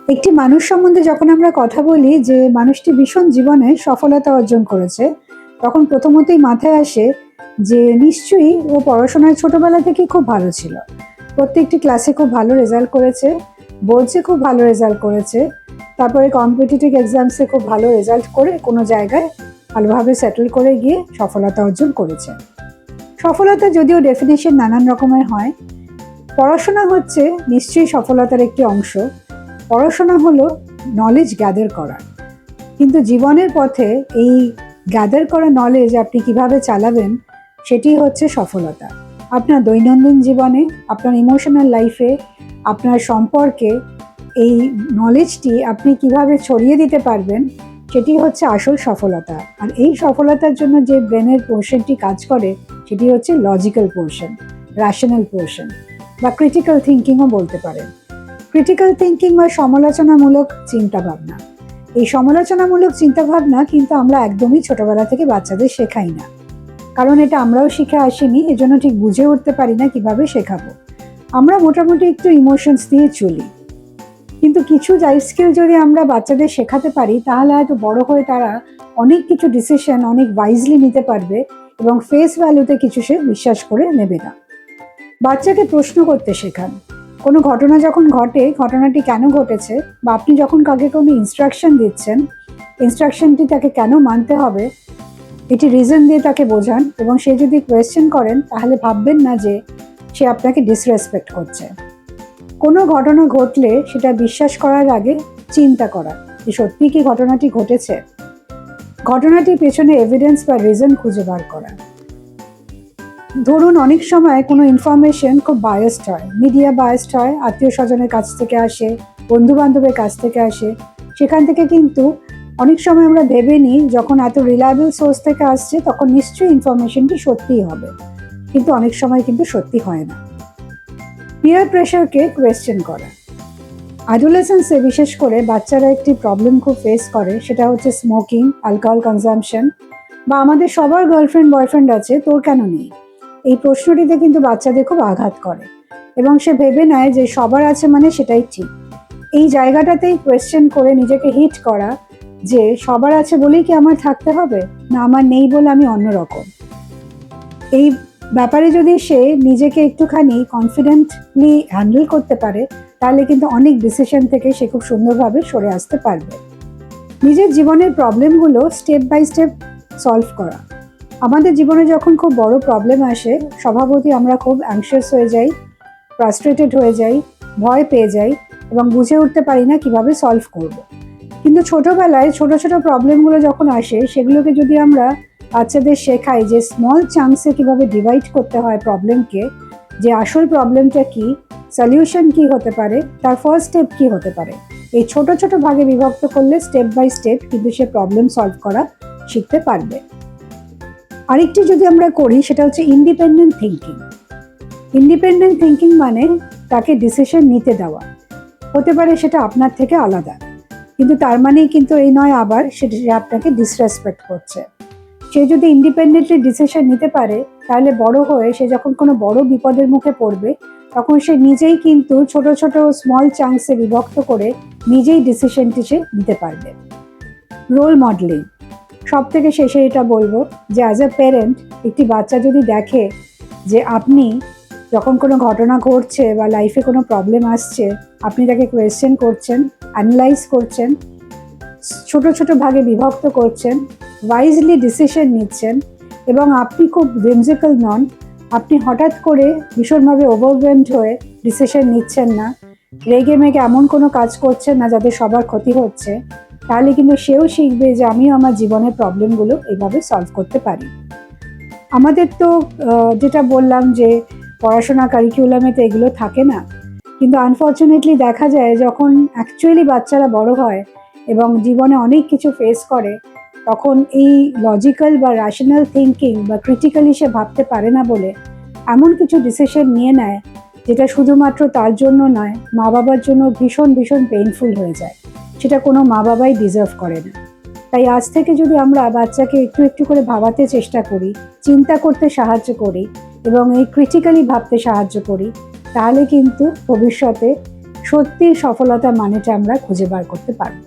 একটি মানুষ সম্বন্ধে যখন আমরা কথা বলি যে মানুষটি ভীষণ জীবনে সফলতা অর্জন করেছে, তখন প্রথমতই মাথায় আসে যে নিশ্চয়ই ও পড়াশোনায় ছোটবেলা থেকে খুব ভালো ছিল। প্রত্যেকটি ক্লাসে খুব ভালো রেজাল্ট করেছে, বোর্ডসে খুব ভালো রেজাল্ট করেছে, তারপরে কম্পিটিটিভ এক্সামসে খুব ভালো রেজাল্ট করে কোনো জায়গায় ভালোভাবে সেটেল করে গিয়ে সফলতা অর্জন করেছে। সফলতা যদিও ডেফিনেশন নানান রকমের হয়, পড়াশোনা হচ্ছে নিশ্চয়ই সফলতার একটি অংশ। পড়াশোনা হলো নলেজ গ্যাদার করা, কিন্তু জীবনের পথে এই গ্যাদার করা নলেজ আপনি কিভাবে চালাবেন সেটি হচ্ছে সফলতা। আপনার দৈনন্দিন জীবনে, আপনার ইমোশনাল লাইফে, আপনার সম্পর্কে এই নলেজটি আপনি কিভাবে ছড়িয়ে দিতে পারবেন সেটি হচ্ছে আসল সফলতা। আর এই সফলতার জন্য যে ব্রেনের পোর্শনটি কাজ করে সেটি হচ্ছে লজিক্যাল পোর্শন, র্যাশনাল পোর্শন, বা ক্রিটিক্যাল থিঙ্কিংও বলতে পারেন। ক্রিটিক্যাল থিঙ্কিং বা সমালোচনামূলক চিন্তাভাবনা, এই সমালোচনামূলক চিন্তাভাবনা কিন্তু আমরা একদমই ছোটবেলা থেকে বাচ্চাদের শেখাই না, কারণ এটা আমরাও শিখে আসিনি, এজন্য ঠিক বুঝে উঠতে পারি না কিভাবে শেখাবো। আমরা মোটামুটি একটু ইমোশনস দিয়ে চলি, কিন্তু কিছু লাইফ স্কিল যদি আমরা বাচ্চাদের শেখাতে পারি তাহলে হয়তো বড় হয়ে তারা অনেক কিছু ডিসিশন অনেক ওয়াইজলি নিতে পারবে এবং ফেস ভ্যালুতে কিছু সে বিশ্বাস করে নেবে না। বাচ্চাকে প্রশ্ন করতে শেখান। কোনো ঘটনা যখন ঘটে, ঘটনাটি কেন ঘটেছে, বা আপনি যখন কাউকে কোনো ইনস্ট্রাকশন দিচ্ছেন, ইনস্ট্রাকশনটি তাকে কেন মানতে হবে এটি রিজন দিয়ে তাকে বোঝান, এবং সে যদি কোয়েশ্চেন করেন তাহলে ভাববেন না যে সে আপনাকে ডিসরেসপেক্ট করছে। কোনো ঘটনা ঘটলে সেটা বিশ্বাস করার আগে চিন্তা করা যে সত্যি কি ঘটনাটি ঘটেছে, ঘটনাটির পেছনে এভিডেন্স বা রিজন খুঁজে বার করা। ধরুন অনেক সময় কোনো ইনফরমেশন খুব বায়াসড হয়, মিডিয়া বায়াসড হয়, আত্মীয় স্বজনের কাছ থেকে আসে, বন্ধু বান্ধবের কাছ থেকে আসে, সেখান থেকে কিন্তু অনেক সময় আমরা ভেবে নিই যখন এত রিলায়েবল সোর্স থেকে আসছে তখন নিশ্চয়ই ইনফরমেশনটি সত্যিই হবে, কিন্তু অনেক সময় কিন্তু সত্যি হয় না। পিয়ার প্রেশারকে কোয়েশ্চেন করা। অ্যাডোলেসেন্সে বিশেষ করে বাচ্চারা একটি প্রবলেম খুব ফেস করে, সেটা হচ্ছে স্মোকিং, অ্যালকোহল কনজাম্পশন, বা আমাদের সবার গার্লফ্রেন্ড বয়ফ্রেন্ড আছে, তোর কেন নেই, এই প্রশ্নটিতে কিন্তু বাচ্চাদের খুব আঘাত করে এবং সে ভেবে নেয় যে সবার আছে মানে সেটাই ঠিক। এই জায়গাটাতেই কোয়েশ্চেন করে নিজেকে হিট করা যে সবার আছে বলেই কি আমার থাকতে হবে, না আমার নেই বলে আমি অন্যরকম। এই ব্যাপারে যদি সে নিজেকে একটুখানি কনফিডেন্টলি হ্যান্ডেল করতে পারে তাহলে কিন্তু অনেক ডিসিশন থেকে সে খুব সুন্দরভাবে সরে আসতে পারবে। নিজের জীবনের প্রবলেমগুলো স্টেপ বাই স্টেপ সলভ করা। আমাদের জীবনে যখন খুব বড় প্রবলেম আসে স্বভাবতই আমরা খুব অ্যাংশিয়াস হয়ে যাই, ফ্রাস্ট্রেটেড হয়ে যাই, ভয় পেয়ে যাই এবং বুঝে উঠতে পারি না কিভাবে সলভ করব। কিন্তু ছোটবেলায় ছোট ছোট প্রবলেমগুলো যখন আসে সেগুলোকে যদি আমরা বাচ্চাদের শেখাই যে স্মল চাঙ্কসে কিভাবে ডিভাইড করতে হয় প্রবলেমকে, যে আসল প্রবলেমটা কি, সলিউশন কি হতে পারে, তার ফার্স্ট স্টেপ কি হতে পারে, এই ছোট ছোট ভাগে বিভক্ত করলে স্টেপ বাই স্টেপ কিন্তু সে প্রবলেম সলভ করা শিখতে পারবে। আরেকটি যদি আমরা করি সেটা হচ্ছে ইন্ডিপেন্ডেন্ট থিঙ্কিং। ইন্ডিপেন্ডেন্ট থিঙ্কিং মানে তাকে ডিসিশন নিতে দেওয়া। হতে পারে সেটা আপনার থেকে আলাদা, কিন্তু তার মানেই কিন্তু এই নয় আবার সেটা সে আপনাকে ডিসরেসপেক্ট করছে। সে যদি ইন্ডিপেন্ডেন্টলি ডিসিশন নিতে পারে তাহলে বড় হয়ে সে যখন কোনো বড় বিপদের মুখে পড়বে তখন সে নিজেই কিন্তু ছোট ছোট স্মল চাঙ্কসে বিভক্ত করে নিজেই ডিসিশনটি সে নিতে পারবে। রোল মডেলিং, সব থেকে শেষে এটা বলবো যে অ্যাজ এ প্যারেন্ট একটি বাচ্চা যদি দেখে যে আপনি যখন কোনো ঘটনা ঘটছে বা লাইফে কোনো প্রবলেম আসছে আপনি তাকে কোয়েশ্চেন করছেন, অ্যানালাইজ করছেন, ছোট ছোট ভাগে বিভক্ত করছেন, ওয়াইজলি ডিসিশন নিচ্ছেন এবং আপনি খুব whimsical নন, আপনি হঠাৎ করে ভীষণভাবে ওভারওয়েলমড হয়ে ডিসিশন নিচ্ছেন না, রেগে মেগে এমন কোনো কাজ করছেন না যাতে সবার ক্ষতি হচ্ছে, তাহলে কিন্তু সেও শিখবে যে আমিও আমার জীবনের প্রবলেমগুলো এইভাবে সলভ করতে পারি। আমাদের তো যেটা বললাম যে পড়াশোনা কারিকুলামে তো এগুলো থাকে না, কিন্তু আনফর্চুনেটলি দেখা যায় যখন অ্যাকচুয়ালি বাচ্চারা বড় হয় এবং জীবনে অনেক কিছু ফেস করে তখন এই লজিক্যাল বা র্যাশনাল থিঙ্কিং বা ক্রিটিক্যালি সে ভাবতে পারে না বলে এমন কিছু ডিসিশন নিয়ে নেয় যেটা শুধুমাত্র তার জন্য নয়, মা বাবার জন্য ভীষণ ভীষণ পেইনফুল হয়ে যায়, সেটা কোনো মা বাবাই ডিজার্ভ করে না। তাই আজ থেকে যদি আমরা বাচ্চাকে একটু একটু করে ভাবাতে চেষ্টা করি, চিন্তা করতে সাহায্য করি এবং এই ক্রিটিক্যালি ভাবতে সাহায্য করি তাহলে কিন্তু ভবিষ্যতে সত্যি সফলতা মানেটা আমরা খুঁজে বার করতে পারবো।